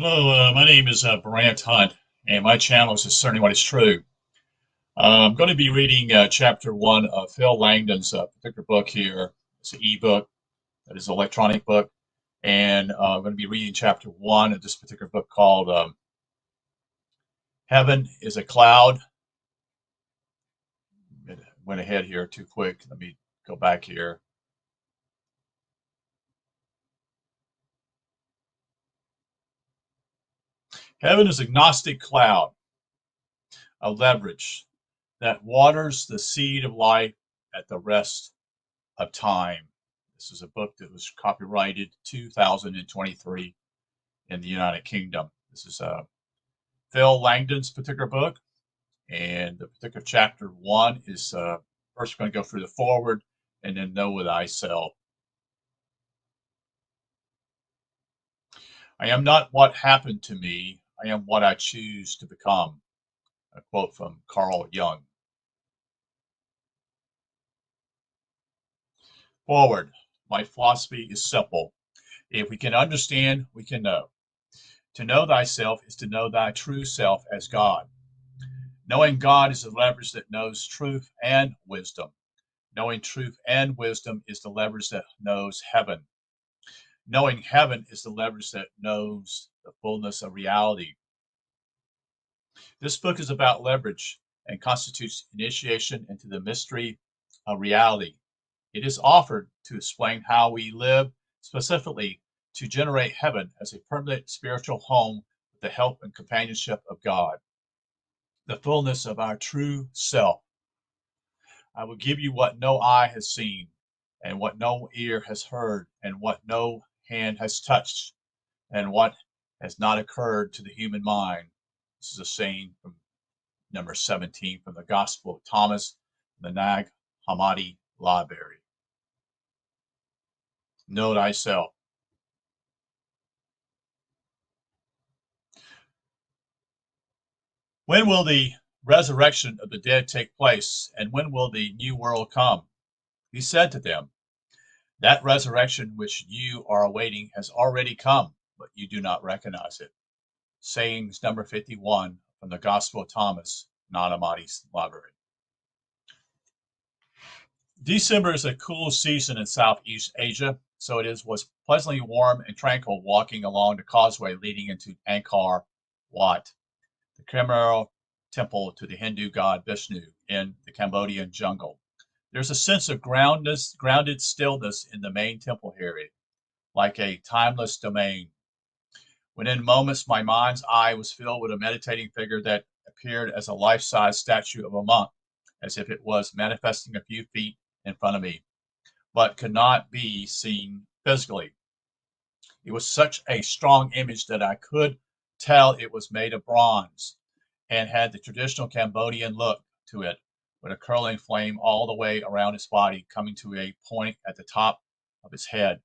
Hello, my name is Brant Hunt, and my channel is Discerning What is True. I'm going to be reading chapter one of Phil Langdon's particular book here. It's an ebook, that is an electronic book, and I'm going to be reading chapter one of this particular book called Heaven is a Cloud. Went ahead here too quick. Let me go back here. Heaven is a Gnostic cloud of leverage that waters the seed of life at the rest of time. This is a book that was copyrighted 2023 in the United Kingdom. This is Phil Langdon's particular book, and the particular chapter one is first we're going to go through the forward and then know thyself. I am not what happened to me, I am what I choose to become. A quote from Carl Jung. Forward. My philosophy is simple. If we can understand, we can know. To know thyself is to know thy true self as God. Knowing God is the leverage that knows truth and wisdom. Knowing truth and wisdom is the leverage that knows heaven. Knowing heaven is the leverage that knows the fullness of reality. This book is about leverage and constitutes initiation into the mystery of reality. It is offered to explain how we live, specifically to generate heaven as a permanent spiritual home with the help and companionship of God, the fullness of our true self. I will give you what no eye has seen, and what no ear has heard, and what no hand has touched, and what has not occurred to the human mind. This is a saying from number 17 from the Gospel of Thomas, the Nag Hammadi Library. Know thyself. When will the resurrection of the dead take place, and when will the new world come? He said to them, that resurrection which you are awaiting has already come, but you do not recognize it. Sayings number 51 from the Gospel of Thomas, Nag Hammadi's Library. December is a cool season in Southeast Asia, so it was pleasantly warm and tranquil walking along the causeway leading into Angkor Wat, the Khmer temple to the Hindu god Vishnu in the Cambodian jungle. There's a sense of grounded stillness in the main temple area, like a timeless domain. Within moments, my mind's eye was filled with a meditating figure that appeared as a life-size statue of a monk, as if it was manifesting a few feet in front of me, but could not be seen physically. It was such a strong image that I could tell it was made of bronze and had the traditional Cambodian look to it, with a curling flame all the way around its body, coming to a point at the top of its head.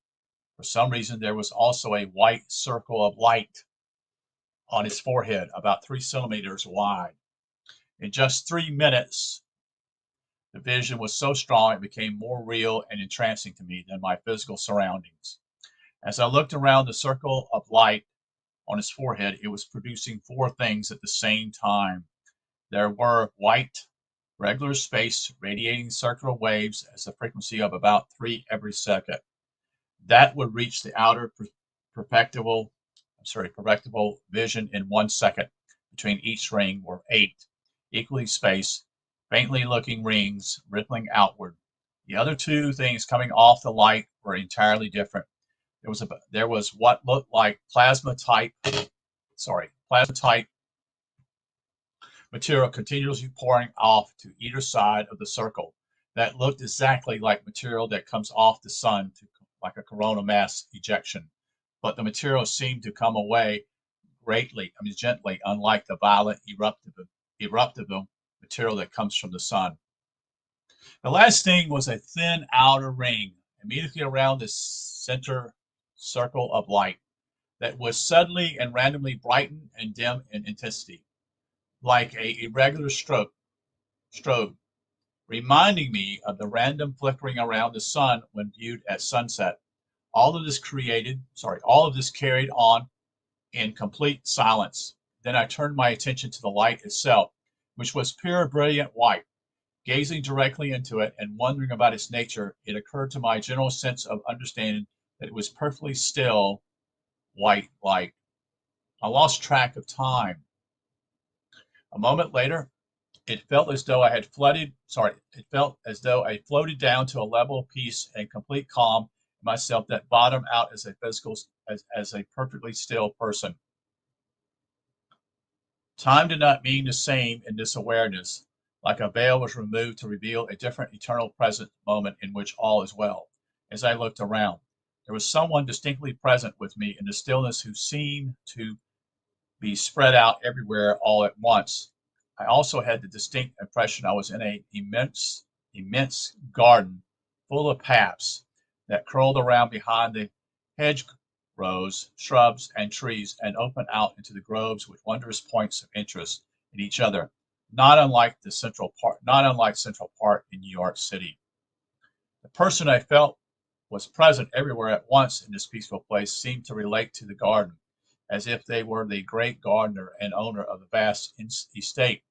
For some reason, there was also a white circle of light on its forehead, about 3 centimeters wide. In just 3 minutes, the vision was so strong it became more real and entrancing to me than my physical surroundings. As I looked around the circle of light on his forehead, it was producing 4 things at the same time. There were white, regular space, radiating circular waves as a frequency of about 3 every second. That would reach the outer perceptible vision in 1 second. Between each ring were 8 equally spaced, faintly looking rings rippling outward. The other 2 things coming off the light were entirely different. There was what looked like plasma type material continuously pouring off to either side of the circle. That looked exactly like material that comes off the sun, like a corona mass ejection. But the material seemed to come away gently, unlike the violent eruptive material that comes from the sun. The last thing was a thin outer ring immediately around the center circle of light that was suddenly and randomly brighten and dim in intensity, like a irregular strobe, reminding me of the random flickering around the sun when viewed at sunset. All of this carried on in complete silence. Then I turned my attention to the light itself, which was pure brilliant white. Gazing directly into it and wondering about its nature, it occurred to my general sense of understanding that it was perfectly still white light. I lost track of time. A moment later, it felt as though I floated down to a level of peace and complete calm in myself that bottomed out as a perfectly still person. Time did not mean the same in this awareness, like a veil was removed to reveal a different eternal present moment in which all is well. As I looked around, there was someone distinctly present with me in the stillness who seemed to be spread out everywhere all at once. I also had the distinct impression I was in an immense garden full of paths that curled around behind the hedgerows, shrubs, and trees and opened out into the groves with wondrous points of interest in each other, not unlike Central Park in New York City. The person I felt was present everywhere at once in this peaceful place seemed to relate to the garden, as if they were the great gardener and owner of the vast estate.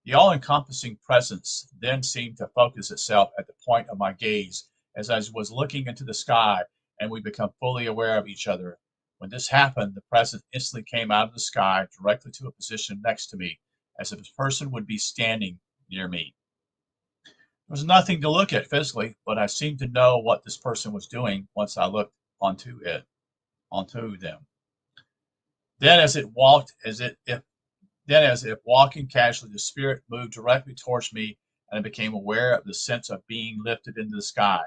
The all-encompassing presence then seemed to focus itself at the point of my gaze as I was looking into the sky, and we became fully aware of each other. When this happened, the presence instantly came out of the sky directly to a position next to me, as if this person would be standing near me. There was nothing to look at physically, but I seemed to know what this person was doing once I looked onto them. Then as if walking casually, the spirit moved directly towards me, and I became aware of the sense of being lifted into the sky,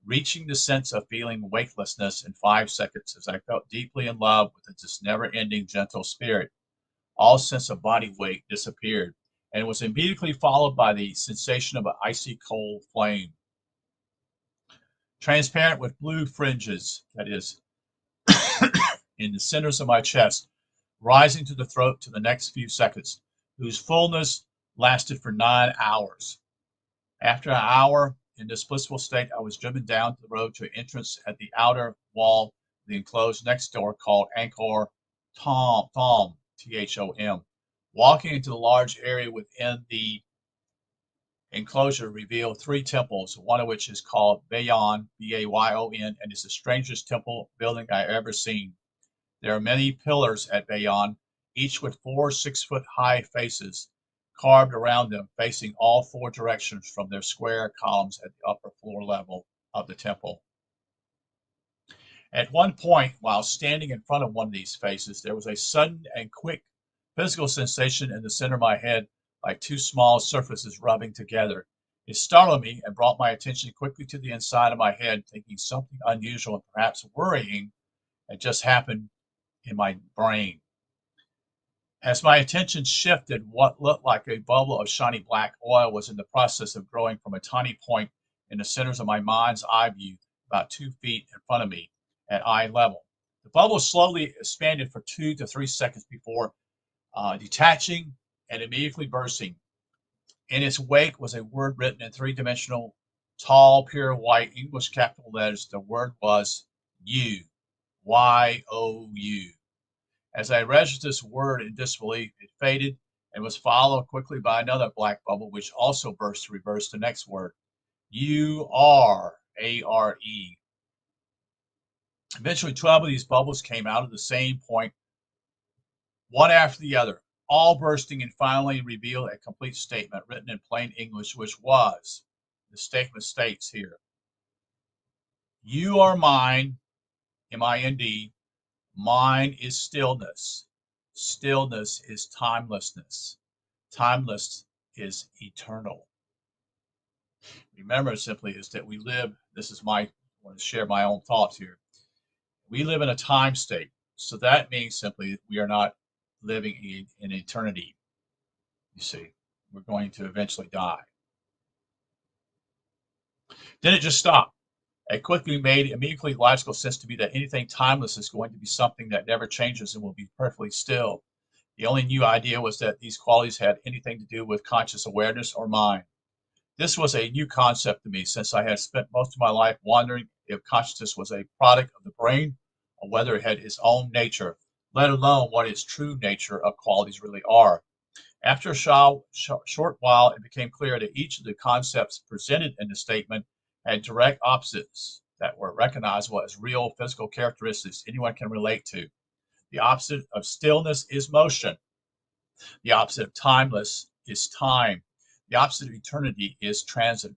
reaching the sense of feeling weightlessness in 5 seconds as I felt deeply in love with this never-ending gentle spirit. All sense of body weight disappeared, and it was immediately followed by the sensation of an icy cold flame, transparent with blue fringes, that is, in the centers of my chest, rising to the throat to the next few seconds, whose fullness lasted for 9 hours. After an hour in this blissful state, I was driven down the road to an entrance at the outer wall of the enclosed next door called Angkor Thom, Thom. Walking into the large area within the enclosure revealed 3 temples, one of which is called Bayon, Bayon, and is the strangest temple building I ever seen. There are many pillars at Bayon, each with 4 6-foot-high faces carved around them, facing all 4 directions from their square columns at the upper floor level of the temple. At one point, while standing in front of one of these faces, there was a sudden and quick physical sensation in the center of my head, like 2 small surfaces rubbing together. It startled me and brought my attention quickly to the inside of my head, thinking something unusual and perhaps worrying had just happened in my brain. As my attention shifted, what looked like a bubble of shiny black oil was in the process of growing from a tiny point in the centers of my mind's eye view, about 2 feet in front of me at eye level. The bubble slowly expanded for 2 to 3 seconds before detaching and immediately bursting. In its wake was a word written in 3-dimensional, tall, pure white English capital letters. The word was you, Y-O-U. As I registered this word in disbelief, it faded and was followed quickly by another black bubble, which also burst to reverse the next word, U-R-A-R-E. Eventually, 12 of these bubbles came out of the same point, one after the other, all bursting and finally revealed a complete statement written in plain English, which was, the statement states here, you are mine, M-I-N-D, mine is stillness. Stillness is timelessness. Timeless is eternal. Remember simply is that we live, I want to share my own thoughts here. We live in a time state. So that means simply we are not living in eternity. You see, we're going to eventually die. Then it just stopped. It quickly made immediately logical sense to me that anything timeless is going to be something that never changes and will be perfectly still. The only new idea was that these qualities had anything to do with conscious awareness or mind. This was a new concept to me since I had spent most of my life wondering if consciousness was a product of the brain or whether it had its own nature, let alone what its true nature of qualities really are. After a short while, it became clear that each of the concepts presented in the statement had direct opposites that were recognizable as real physical characteristics anyone can relate to. The opposite of stillness is motion. The opposite of timeless is time. The opposite of eternity is transit.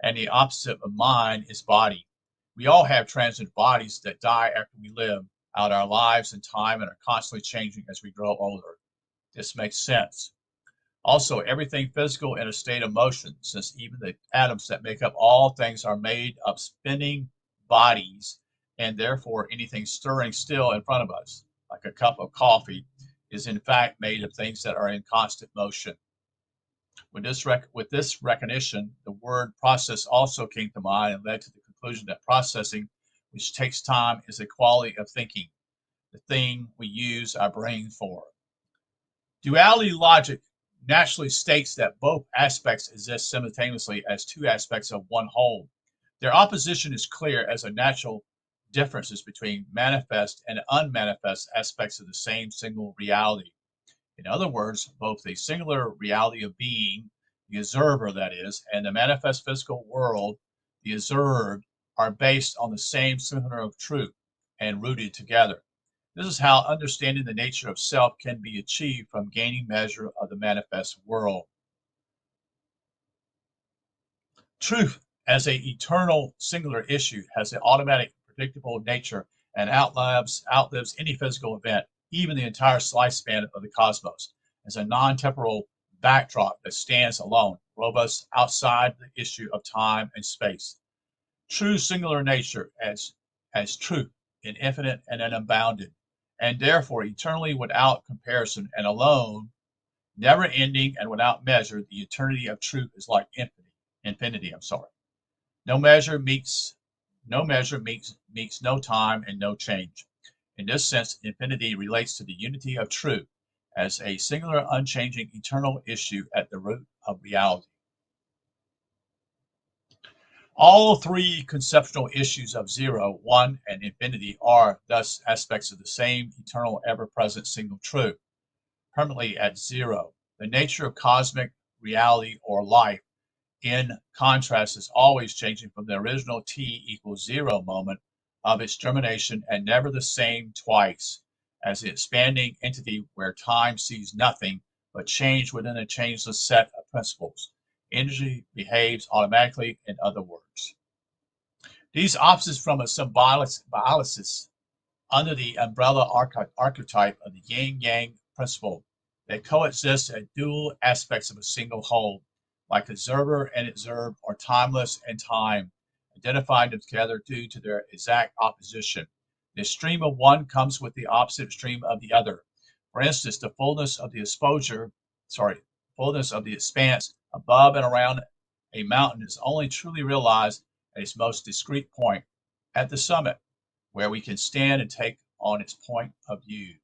And the opposite of mind is body. We all have transient bodies that die after we live out our lives in time and are constantly changing as we grow older. This makes sense. Also, everything physical in a state of motion, since even the atoms that make up all things are made of spinning bodies, and therefore anything stirring still in front of us, like a cup of coffee, is in fact made of things that are in constant motion. With this recognition, the word process also came to mind and led to the conclusion that processing, which takes time, is a quality of thinking, the thing we use our brain for. Duality logic naturally states that both aspects exist simultaneously as two aspects of one whole. Their opposition is clear as a natural differences between manifest and unmanifest aspects of the same single reality. In other words, both the singular reality of being, the observer that is, and the manifest physical world, the observed, are based on the same center of truth and rooted together. This is how understanding the nature of self can be achieved from gaining measure of the manifest world. Truth, as an eternal singular issue, has an automatic, predictable nature and outlives any physical event, even the entire lifespan of the cosmos, as a non-temporal backdrop that stands alone, robust outside the issue of time and space. True singular nature as truth, infinite and unbounded, and therefore eternally without comparison and alone, never ending and without measure. The eternity of truth is like infinity. No measure meets no time and no change. In this sense, infinity relates to the unity of truth as a singular, unchanging, eternal issue at the root of reality. All three conceptual issues of zero, one, and infinity are thus aspects of the same eternal, ever-present single truth, permanently at zero. The nature of cosmic reality or life, in contrast, is always changing from the original t equals zero moment of its germination and never the same twice, as the expanding entity where time sees nothing but change within a changeless set of principles. Energy behaves automatically, in other words. These opposites from a symbiosis under the umbrella archetype of the yin-yang principle that coexist as dual aspects of a single whole, like observer and observed, or timeless and time, identified together due to their exact opposition. The extreme of one comes with the opposite extreme of the other. For instance, the fullness of the expanse above and around a mountain is only truly realized at its most discrete point, at the summit, where we can stand and take on its point of view.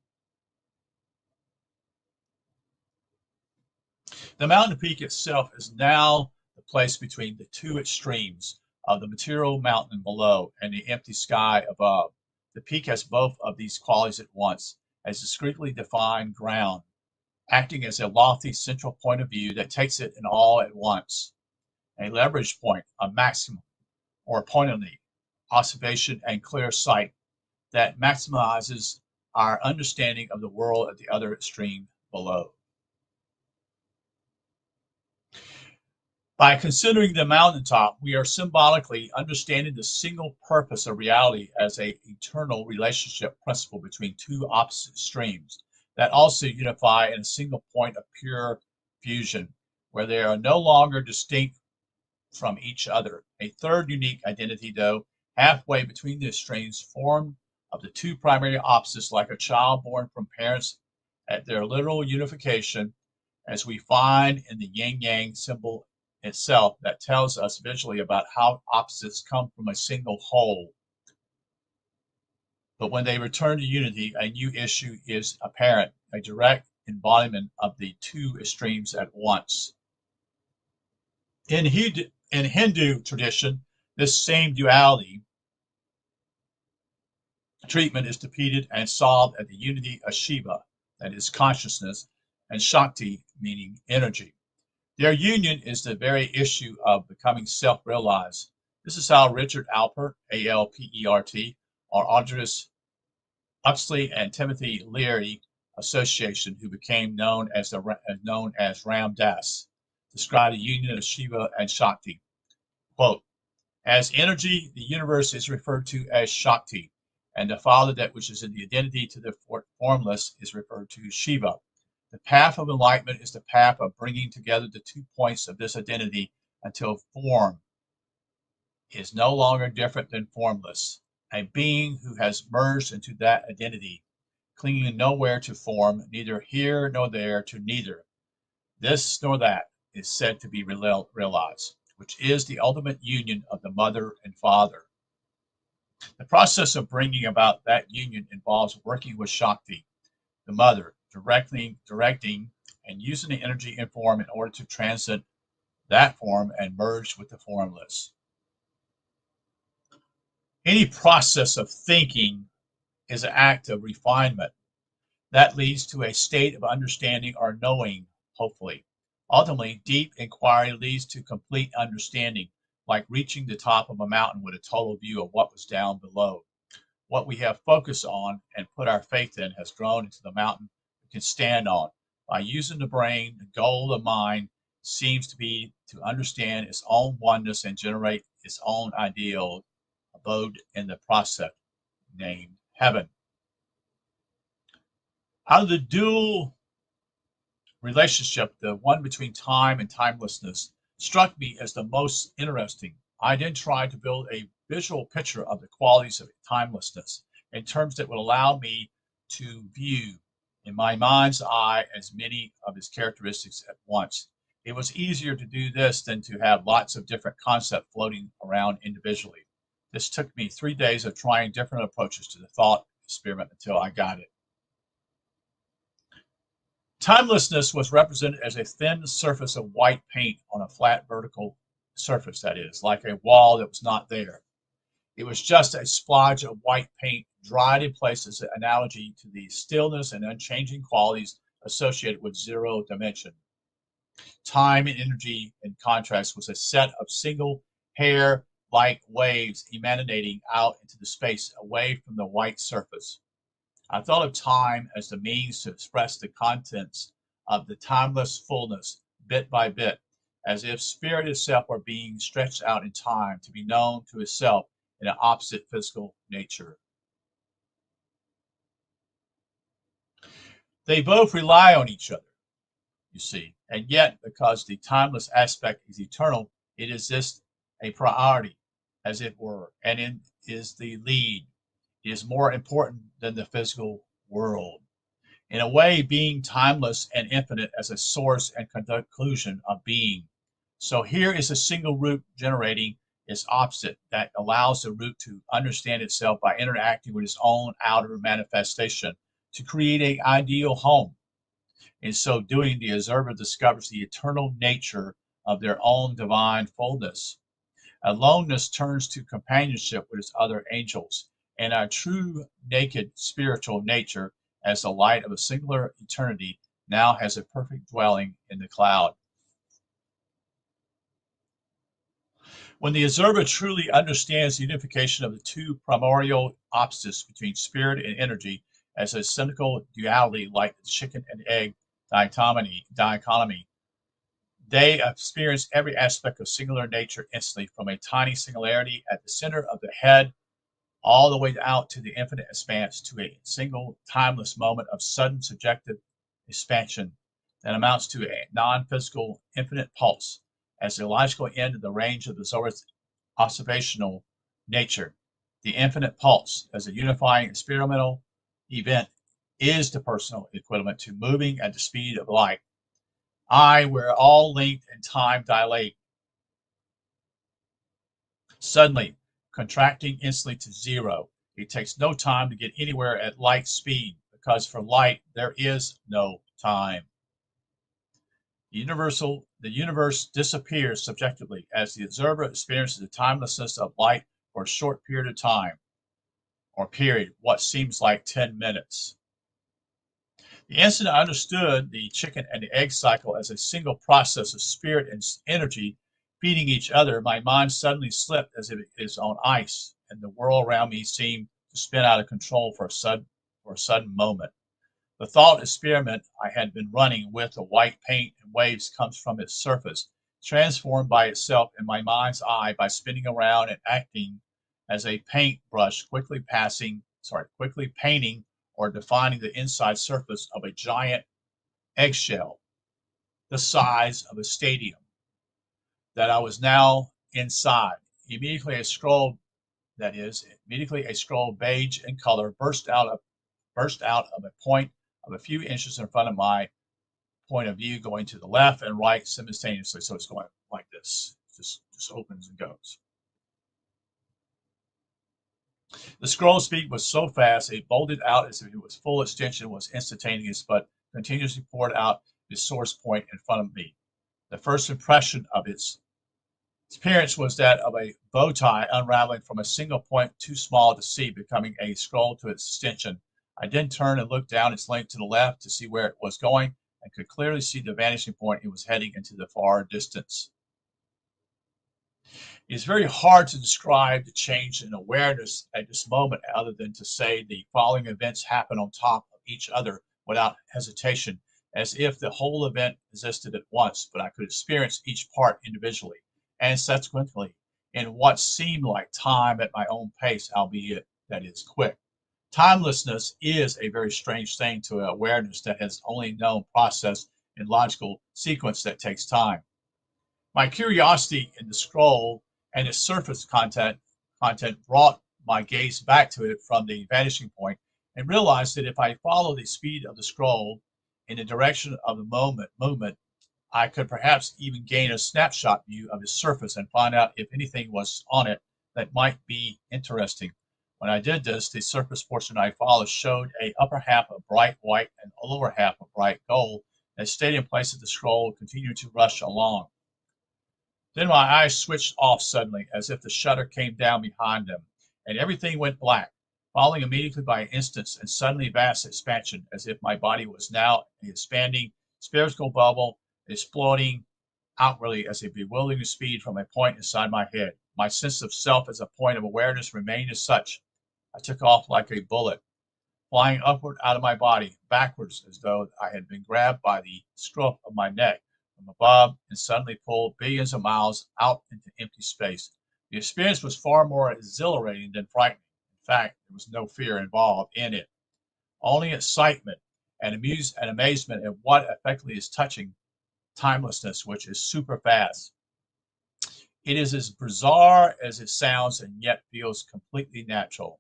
The mountain peak itself is now the place between the two extremes of the material mountain below and the empty sky above. The peak has both of these qualities at once, as discretely defined ground, acting as a lofty central point of view that takes it in all at once. A leverage point, a maximum, or pointedly, observation and clear sight that maximizes our understanding of the world at the other extreme below. By considering the mountaintop, we are symbolically understanding the single purpose of reality as an eternal relationship principle between two opposite streams that also unify in a single point of pure fusion, where they are no longer distinct from each other. A third unique identity, though, halfway between the extremes, formed of the two primary opposites, like a child born from parents at their literal unification, as we find in the yin-yang symbol itself, that tells us visually about how opposites come from a single whole. But when they return to unity, a new issue is apparent, a direct embodiment of the two extremes at once. In Hindu tradition, this same duality treatment is defeated and solved at the unity of Shiva, that is consciousness, and Shakti, meaning energy. Their union is the very issue of becoming self-realized. This is how Richard Alpert, A-L-P-E-R-T, or Aldous Huxley and Timothy Leary Association, who became known as Ram Dass, described the union of Shiva and Shakti. Quote, as energy, the universe is referred to as Shakti, and the Father, that which is in the identity to the formless, is referred to as Shiva. The path of enlightenment is the path of bringing together the 2 points of this identity until form is no longer different than formless. A being who has merged into that identity, clinging nowhere to form, neither here nor there to neither, this nor that, is said to be realized, which is the ultimate union of the mother and father. The process of bringing about that union involves working with Shakti, the mother, directing, and using the energy and form in order to transcend that form and merge with the formless. Any process of thinking is an act of refinement that leads to a state of understanding or knowing, hopefully. Ultimately, deep inquiry leads to complete understanding, like reaching the top of a mountain with a total view of what was down below. What we have focused on and put our faith in has grown into the mountain we can stand on. By using the brain, the goal of mind seems to be to understand its own oneness and generate its own ideal abode in the process named heaven. Out of the dual relationship, the one between time and timelessness, struck me as the most interesting. I then tried to build a visual picture of the qualities of timelessness in terms that would allow me to view in my mind's eye as many of its characteristics at once. It was easier to do this than to have lots of different concepts floating around individually. This took me 3 days of trying different approaches to the thought experiment until I got it. Timelessness was represented as a thin surface of white paint on a flat vertical surface, that is, like a wall that was not there. It was just a splodge of white paint dried in place as an analogy to the stillness and unchanging qualities associated with zero dimension. Time and energy, in contrast, was a set of single hair-like waves emanating out into the space away from the white surface. I thought of time as the means to express the contents of the timeless fullness bit by bit, as if spirit itself were being stretched out in time to be known to itself in an opposite physical nature. They both rely on each other, you see, and yet, because the timeless aspect is eternal, it exists a priority, as it were, and it is the lead. It is more important than the physical world. In a way, being timeless and infinite as a source and conclusion of being. So here is a single root generating its opposite that allows the root to understand itself by interacting with its own outer manifestation to create an ideal home. In so doing, the observer discovers the eternal nature of their own divine fullness. Aloneness turns to companionship with its other angels, and our true naked spiritual nature, as the light of a singular eternity, now has a perfect dwelling in the cloud. When the observer truly understands the unification of the two primordial opposites between spirit and energy as a cynical duality like the chicken and egg dichotomy, they experience every aspect of singular nature instantly, from a tiny singularity at the center of the head all the way out to the infinite expanse, to a single timeless moment of sudden subjective expansion that amounts to a non-physical infinite pulse as the logical end of the range of the Zohar's observational nature. The infinite pulse as a unifying experimental event is the personal equivalent to moving at the speed of light. Where all length and time dilate, suddenly contracting instantly to zero. It takes no time to get anywhere at light speed, because for light there is no time. The universe disappears subjectively as the observer experiences the timelessness of light for a short period of time. or period, what seems like 10 minutes. The instant I understood the chicken and the egg cycle as a single process of spirit and energy feeding each other, my mind suddenly slipped as if it is on ice, and the world around me seemed to spin out of control for a sudden moment. The thought experiment I had been running with the white paint and waves comes from its surface, transformed by itself in my mind's eye by spinning around and acting as a paint brush quickly painting or defining the inside surface of a giant eggshell, the size of a stadium, that I was now inside. Immediately a scroll, beige in color burst out of a point of a few inches in front of my point of view, going to the left and right simultaneously. So it's going like this, just opens and goes. The scroll speed was so fast it bolted out as if it was full extension, was instantaneous, but continuously poured out the source point in front of me. The first impression of its appearance was that of a bow tie unraveling from a single point too small to see, becoming a scroll to its extension. I then turned and looked down its length to the left to see where it was going, and could clearly see the vanishing point it was heading into the far distance. It is very hard to describe the change in awareness at this moment, other than to say the following events happened on top of each other without hesitation, as if the whole event existed at once, but I could experience each part individually and subsequently in what seemed like time at my own pace, albeit that is quick. Timelessness is a very strange thing to awareness that has only known process in logical sequence that takes time. My curiosity in the scroll and its surface content brought my gaze back to it from the vanishing point, and realized that if I followed the speed of the scroll in the direction of the movement, I could perhaps even gain a snapshot view of its surface and find out if anything was on it that might be interesting. When I did this, the surface portion I followed showed a upper half of bright white and a lower half of bright gold that stayed in place as the scroll continued to rush along. Then my eyes switched off suddenly, as if the shutter came down behind them, and everything went black, following immediately by instants and suddenly vast expansion, as if my body was now an expanding spherical bubble, exploding outwardly as a bewildering speed from a point inside my head. My sense of self as a point of awareness remained as such. I took off like a bullet, flying upward out of my body, backwards as though I had been grabbed by the scruff of my neck from above and suddenly pulled billions of miles out into empty space. The experience was far more exhilarating than frightening. In fact, there was no fear involved in it, only excitement and amazement at what effectively is touching timelessness, which is super fast. It is as bizarre as it sounds and yet feels completely natural.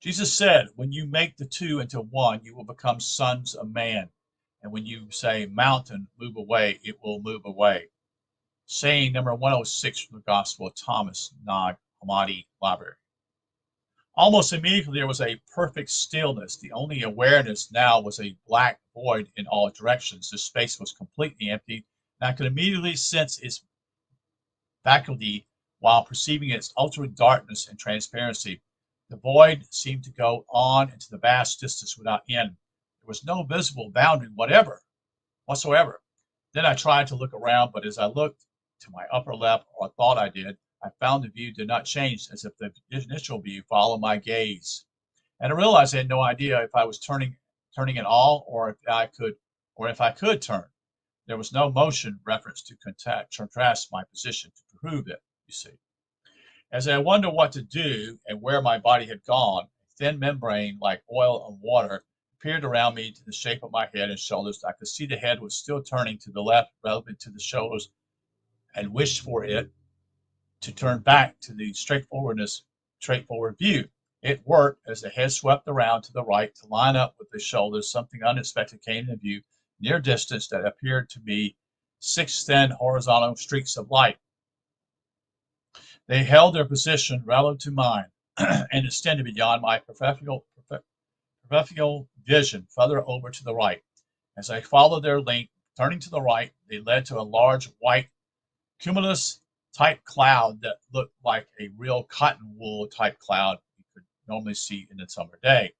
Jesus said, when you make the two into one, you will become sons of man. And when you say, mountain, move away, it will move away. Saying number 106 from the Gospel of Thomas, Nag Hammadi Library. Almost immediately there was a perfect stillness. The only awareness now was a black void in all directions. The space was completely empty, and I could immediately sense its faculty while perceiving its ultimate darkness and transparency. The void seemed to go on into the vast distance without end. There was no visible boundary whatsoever. Then I tried to look around, but as I looked to my upper left, or thought I did, I found the view did not change, as if the initial view followed my gaze. And I realized I had no idea if I was turning at all, or if I could turn. There was no motion reference to contrast my position to prove it, you see. As I wondered what to do and where my body had gone, a thin membrane like oil and water appeared around me to the shape of my head and shoulders. I could see the head was still turning to the left relative to the shoulders, and wished for it to turn back to the straightforward view. It worked as the head swept around to the right to line up with the shoulders. Something unexpected came into view near distance that appeared to be 6 thin horizontal streaks of light. They held their position relative to mine and extended beyond my peripheral vision further over to the right. As I followed their length, turning to the right, they led to a large white cumulus type cloud that looked like a real cotton wool type cloud you could normally see in the summer day.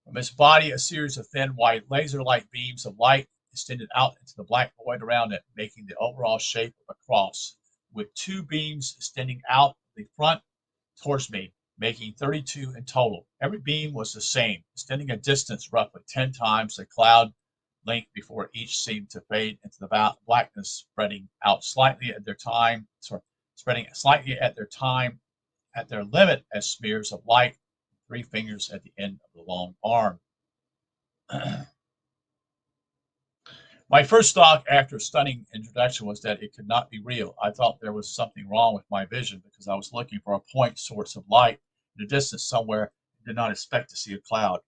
From its body, a series of thin white laser-like beams of light extended out into the black void around it, making the overall shape of a cross, with two beams extending out the front towards me, making 32 in total. Every beam was the same, extending a distance roughly 10 times the cloud length before each seemed to fade into the blackness, spreading slightly at their limit as smears of light, three fingers at the end of the long arm. My first thought after stunning introduction was that it could not be real. I thought there was something wrong with my vision because I was looking for a point source of light in the distance somewhere and did not expect to see a cloud.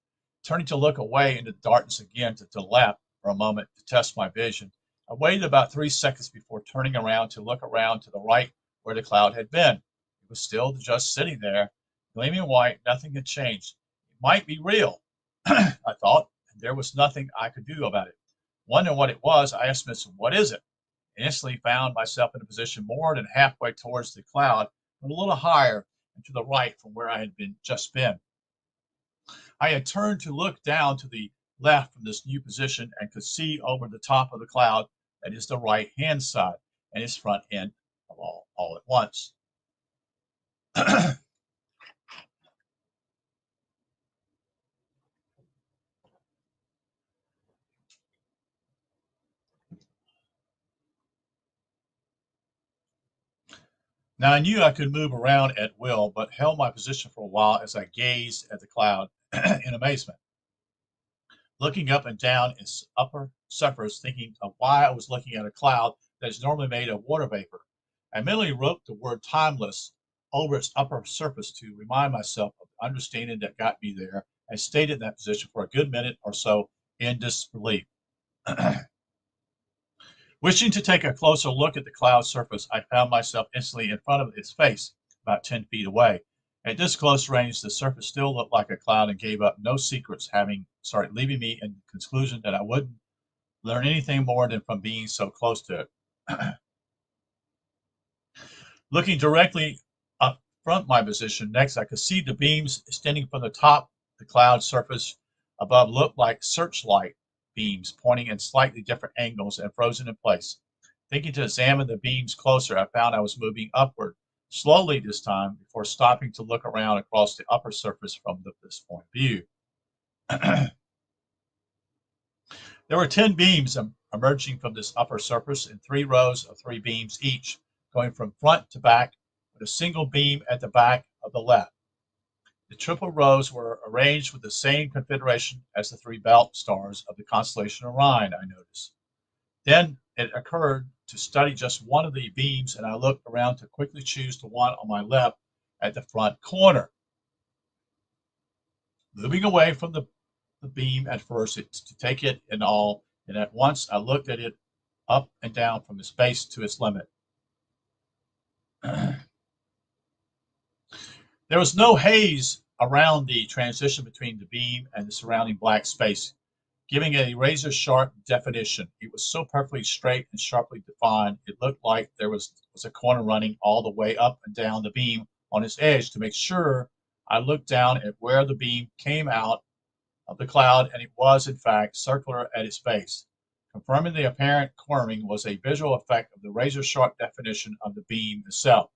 Turning to look away into the darkness again to the left for a moment to test my vision, I waited about 3 seconds before turning around to look around to the right where the cloud had been. It was still just sitting there, gleaming white. Nothing had changed. It might be real, I thought, and there was nothing I could do about it. Wondering what it was, I asked Smith, "What is it?" I instantly found myself in a position more than halfway towards the cloud, but a little higher and to the right from where I had just been. I had turned to look down to the left from this new position and could see over the top of the cloud, that is the right-hand side, and its front end all at once. Now I knew I could move around at will, but held my position for a while as I gazed at the cloud in amazement, looking up and down its upper surface, thinking of why I was looking at a cloud that is normally made of water vapor. I mentally wrote the word timeless over its upper surface to remind myself of the understanding that got me there, and stayed in that position for a good minute or so in disbelief. Wishing to take a closer look at the cloud surface, I found myself instantly in front of its face, about 10 feet away. At this close range, the surface still looked like a cloud and gave up no secrets, leaving me in the conclusion that I wouldn't learn anything more than from being so close to it. Looking directly up from my position next, I could see the beams extending from the top of the cloud surface above looked like searchlight beams pointing in slightly different angles and frozen in place. Thinking to examine the beams closer, I found I was moving upward, slowly this time, before stopping to look around across the upper surface from this point of view. There were 10 beams emerging from this upper surface in 3 rows of 3 beams each, going from front to back, with a single beam at the back of the left. The triple rows were arranged with the same configuration as the 3 belt stars of the constellation Orion, I noticed. Then it occurred to study just one of the beams, and I looked around to quickly choose the one on my left at the front corner. Moving away from the beam at first to take it in all, and at once I looked at it up and down from its base to its limit. There was no haze around the transition between the beam and the surrounding black space, giving it a razor-sharp definition. It was so perfectly straight and sharply defined, it looked like there was a corner running all the way up and down the beam on its edge. To make sure, I looked down at where the beam came out of the cloud, and it was, in fact, circular at its base. Confirming the apparent cornering was a visual effect of the razor-sharp definition of the beam itself.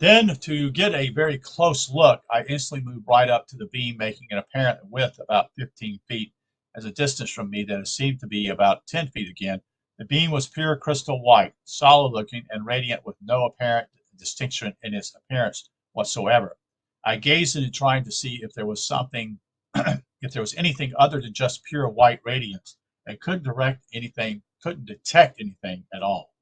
Then, to get a very close look, I instantly moved right up to the beam, making an apparent width about 15 feet, as a distance from me that seemed to be about 10 feet again. The beam was pure crystal white, solid-looking, and radiant, with no apparent distinction in its appearance whatsoever. I gazed at it, trying to see if there was something, if there was anything other than just pure white radiance, and couldn't detect anything at all.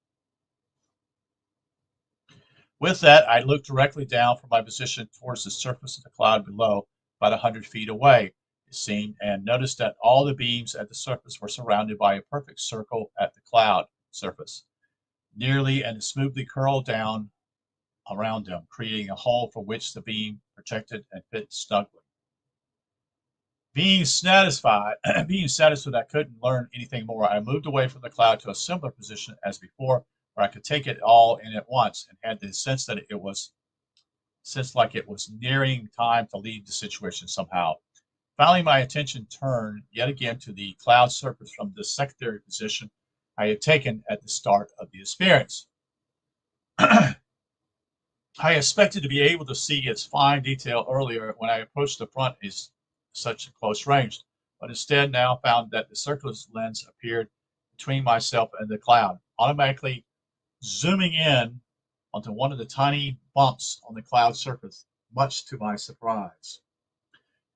With that, I looked directly down from my position towards the surface of the cloud below, about 100 feet away, it seemed, and noticed that all the beams at the surface were surrounded by a perfect circle at the cloud surface, nearly and smoothly curled down around them, creating a hole for which the beam protected and fit snugly. Being satisfied I couldn't learn anything more, I moved away from the cloud to a similar position as before, where I could take it all in at once and had the sense that it was like it was nearing time to leave the situation somehow. Finally, my attention turned yet again to the cloud surface from the secondary position I had taken at the start of the experience. I expected to be able to see its fine detail earlier when I approached the front is such a close range, but instead now found that the circular lens appeared between myself and the cloud, automatically zooming in onto one of the tiny bumps on the cloud surface, much to my surprise.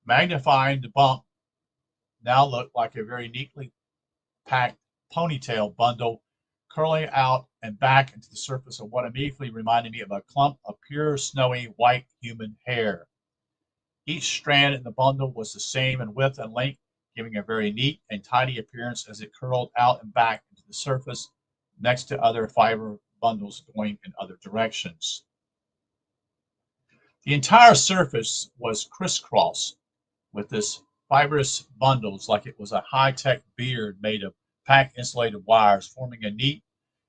Magnifying the bump now looked like a very neatly packed ponytail bundle curling out and back into the surface of what immediately reminded me of a clump of pure snowy white human hair. Each strand in the bundle was the same in width and length, giving a very neat and tidy appearance as it curled out and back into the surface next to other fiber bundles going in other directions. The entire surface was crisscrossed with this fibrous bundles like it was a high-tech beard made of packed insulated wires, forming a neat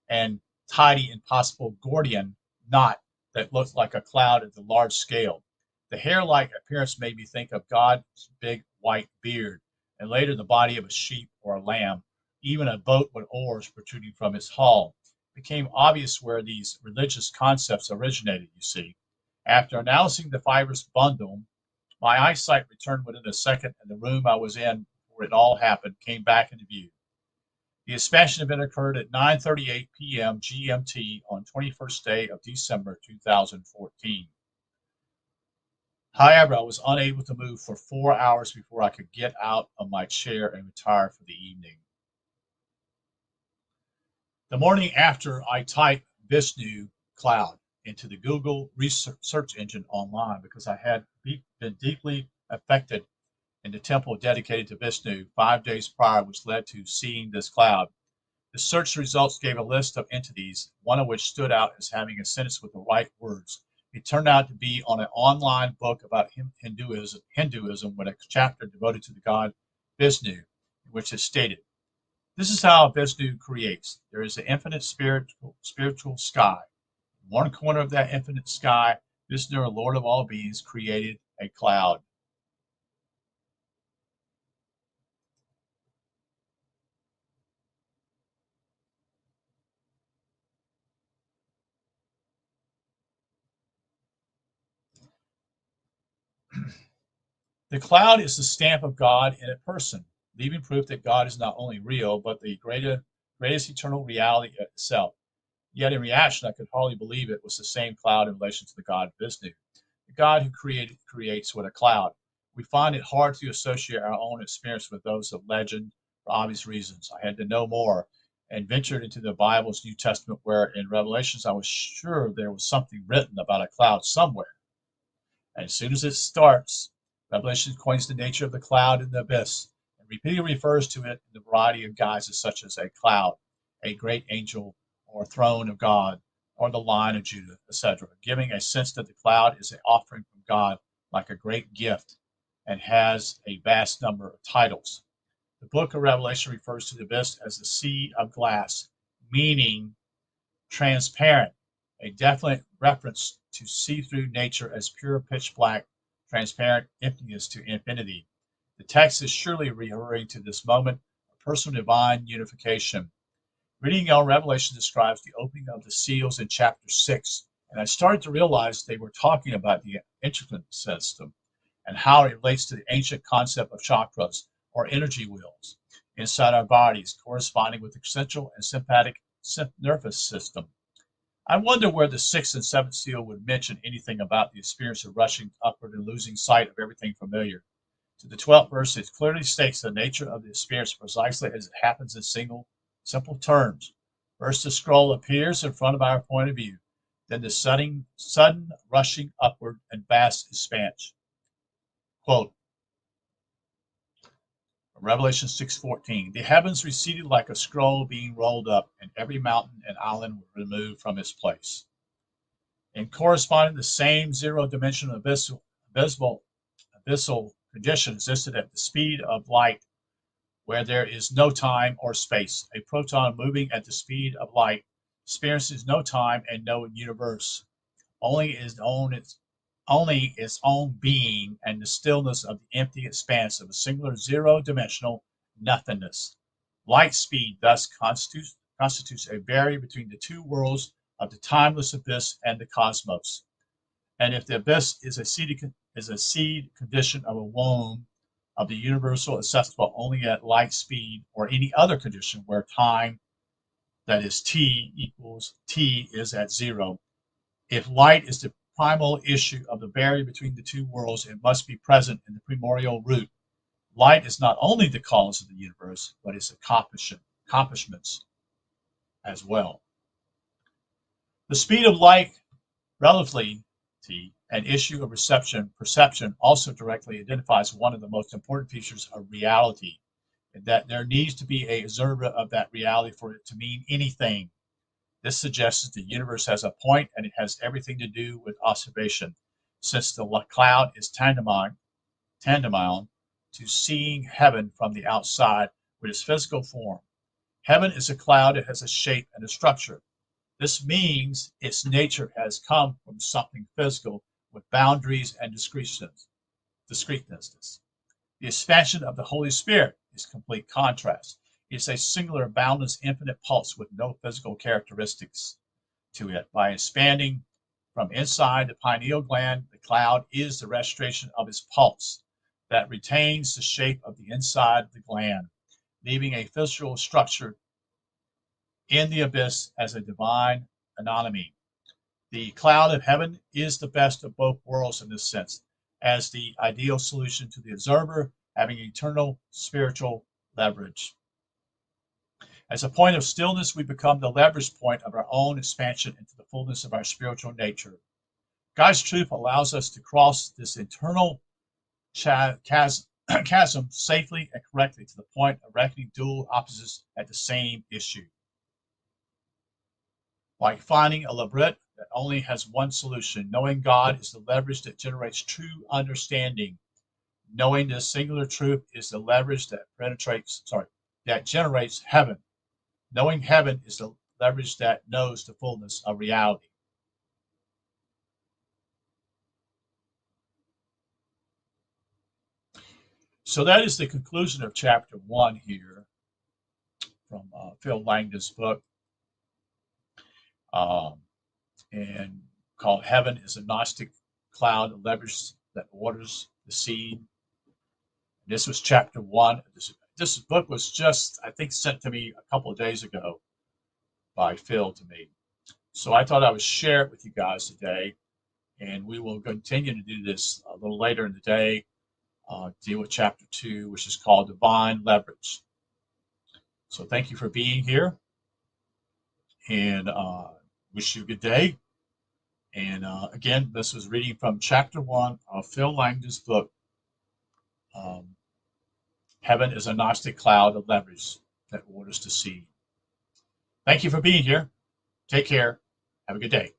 and tidy impossible Gordian knot that looked like a cloud at the large scale. The hair-like appearance made me think of God's big white beard, and later the body of a sheep or a lamb, even a boat with oars protruding from its hull. It became obvious where these religious concepts originated, you see. After analyzing the fibrous bundle, my eyesight returned within a second, and the room I was in where it all happened came back into view. The expansion event occurred at 9:38 p.m. GMT on 21st day of December 2014. However, I was unable to move for 4 hours before I could get out of my chair and retire for the evening. The morning after, I typed Vishnu Cloud into the Google search engine online because I had been deeply affected in the temple dedicated to Vishnu 5 days prior, which led to seeing this cloud. The search results gave a list of entities, one of which stood out as having a sentence with the right words. It turned out to be on an online book about Hinduism with a chapter devoted to the god Vishnu, in which it stated, "This is how Vishnu creates. There is an infinite spiritual sky. In one corner of that infinite sky, Vishnu, Lord of all beings, created a cloud." The cloud is the stamp of God in a person, leaving proof that God is not only real, but the greatest eternal reality itself. Yet in reaction, I could hardly believe it was the same cloud in relation to the god Vishnu. The God who creates with a cloud. We find it hard to associate our own experience with those of legend for obvious reasons. I had to know more and ventured into the Bible's New Testament, where in Revelations I was sure there was something written about a cloud somewhere. And as soon as it starts, Revelation coins the nature of the cloud in the abyss and repeatedly refers to it in a variety of guises, such as a cloud, a great angel, or throne of God, or the Lion of Judah, etc., giving a sense that the cloud is an offering from God like a great gift and has a vast number of titles. The book of Revelation refers to the abyss as the sea of glass, meaning transparent, a definite reference to see-through nature as pure pitch black, transparent emptiness to infinity. The text is surely referring to this moment of personal divine unification. Reading on Revelation describes the opening of the seals in chapter 6, and I started to realize they were talking about the entrance system and how it relates to the ancient concept of chakras, or energy wheels, inside our bodies, corresponding with the central and sympathetic nervous system. I wonder where the sixth and seventh seal would mention anything about the experience of rushing upward and losing sight of everything familiar. To the 12th verse, it clearly states the nature of the experience precisely as it happens in simple terms. First, the scroll appears in front of our point of view, then the sudden rushing upward and vast expanse. Quote, Revelation 6:14, the heavens receded like a scroll being rolled up, and every mountain and island was removed from its place. And corresponding the same zero-dimensional abyssal condition existed at the speed of light, where there is no time or space. A proton moving at the speed of light experiences no time and no universe, only its own being and the stillness of the empty expanse of a singular zero-dimensional nothingness. Light speed thus constitutes a barrier between the two worlds of the timeless abyss and the cosmos. And if the abyss is a seed condition of a womb of the universal accessible only at light speed, or any other condition where time, that is t equals t, is at zero, if light is the primal issue of the barrier between the two worlds, it must be present in the primordial root. Light is not only the cause of the universe, but its accomplishments as well. The speed of light, relatively an issue of perception also directly identifies one of the most important features of reality, and that there needs to be an observer of that reality for it to mean anything. This suggests that the universe has a point, and it has everything to do with observation, since the cloud is tantamount to seeing heaven from the outside with its physical form. Heaven is a cloud that has a shape and a structure. This means its nature has come from something physical with boundaries and discreteness. The expansion of the Holy Spirit is complete contrast. It is a singular, boundless, infinite pulse with no physical characteristics to it. By expanding from inside the pineal gland, the cloud is the restoration of its pulse that retains the shape of the inside of the gland, leaving a physical structure in the abyss as a divine anomaly. The cloud of heaven is the best of both worlds in this sense, as the ideal solution to the observer, having eternal spiritual leverage. As a point of stillness, we become the leverage point of our own expansion into the fullness of our spiritual nature. God's truth allows us to cross this internal chasm safely and correctly to the point of reckoning dual opposites at the same issue. Like finding a labyrinth that only has one solution, knowing God is the leverage that generates true understanding. Knowing this singular truth is the leverage that generates heaven. Knowing heaven is the leverage that knows the fullness of reality. So that is the conclusion of chapter 1 here from Phil Langdon's book, and called Heaven is a Gnostic Cloud of Leverage that Waters the Seed. This was chapter 1. This book was just, I think, sent to me a couple of days ago by Phil to me. So I thought I would share it with you guys today, and we will continue to do this a little later in the day, deal with chapter 2, which is called Divine Leverage. So thank you for being here, and wish you a good day. And again, this was reading from chapter 1 of Phil Langdon's book, Heaven is a Gnostic Cloud of Leverage that Waters the Seed. Thank you for being here. Take care. Have a good day.